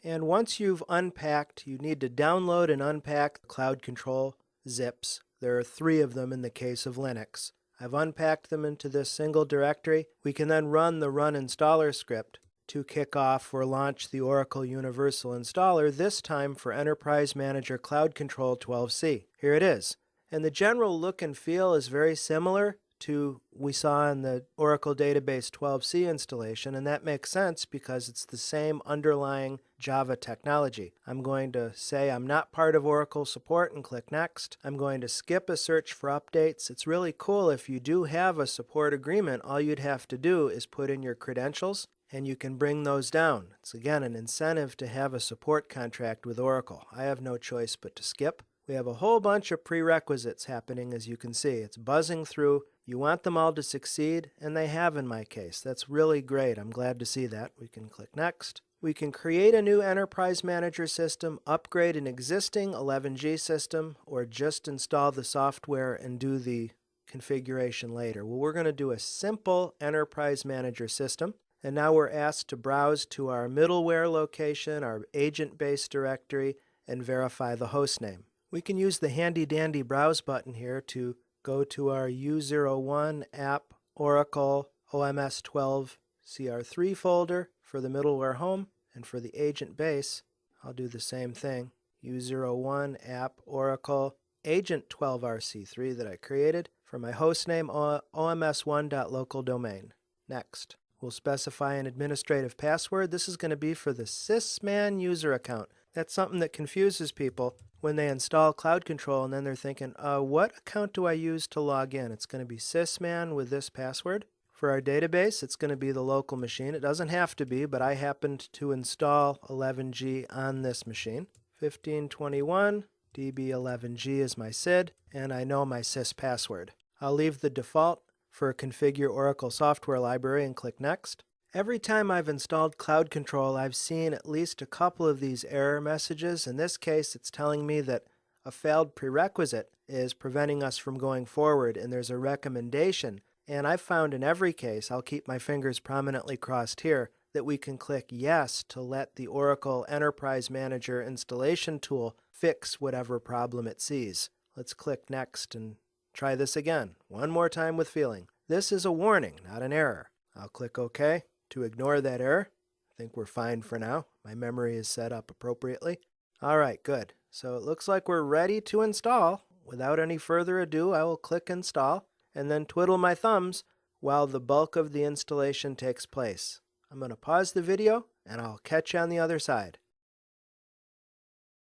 And once you've unpacked, you need to download and unpack the Cloud Control zips. There are 3 of them in the case of Linux. I've unpacked them into this single directory. We can then run the run installer script to kick off or launch the Oracle Universal Installer, this time for Enterprise Manager Cloud Control 12c. Here it is. And the general look and feel is very similar to we saw in the Oracle Database 12c installation, and that makes sense because it's the same underlying Java technology. I'm going to say I'm not part of Oracle support and click Next. I'm going to skip a search for updates. It's really cool if you do have a support agreement, all you'd have to do is put in your credentials and you can bring those down. It's again an incentive to have a support contract with Oracle. I have no choice but to skip. We have a whole bunch of prerequisites happening, as you can see. It's buzzing through. You want them all to succeed, and they have in my case. That's really great. I'm glad to see that. We can click Next. We can create a new Enterprise Manager system, upgrade an existing 11G system, or just install the software and do the configuration later. Well, we're going to do a simple Enterprise Manager system. And now we're asked to browse to our middleware location, our agent-based directory, and verify the host name. We can use the handy-dandy browse button here to go to our U01 app Oracle OMS 12 CR3 folder for the middleware home, and for the agent base, I'll do the same thing. U01 app Oracle agent 12RC3 that I created for my hostname oms1.local domain. Next. We'll specify an administrative password. This is going to be for the sysman user account. That's something that confuses people when they install Cloud Control and then they're thinking, what account do I use to log in? It's going to be sysman with this password. For our database, it's going to be the local machine. It doesn't have to be, but I happened to install 11G on this machine. 1521 DB11G is my SID, and I know my sys password. I'll leave the default for Configure Oracle Software Library and click Next. Every time I've installed Cloud Control, I've seen at least a couple of these error messages. In this case, it's telling me that a failed prerequisite is preventing us from going forward, and there's a recommendation. And I've found in every case, I'll keep my fingers prominently crossed here, that we can click Yes to let the Oracle Enterprise Manager installation tool fix whatever problem it sees. Let's click Next and try this again, one more time with feeling. This is a warning, not an error. I'll click OK to ignore that error. I think we're fine for now. My memory is set up appropriately. All right, good. So it looks like we're ready to install. Without any further ado, I will click Install and then twiddle my thumbs while the bulk of the installation takes place. I'm going to pause the video and I'll catch you on the other side.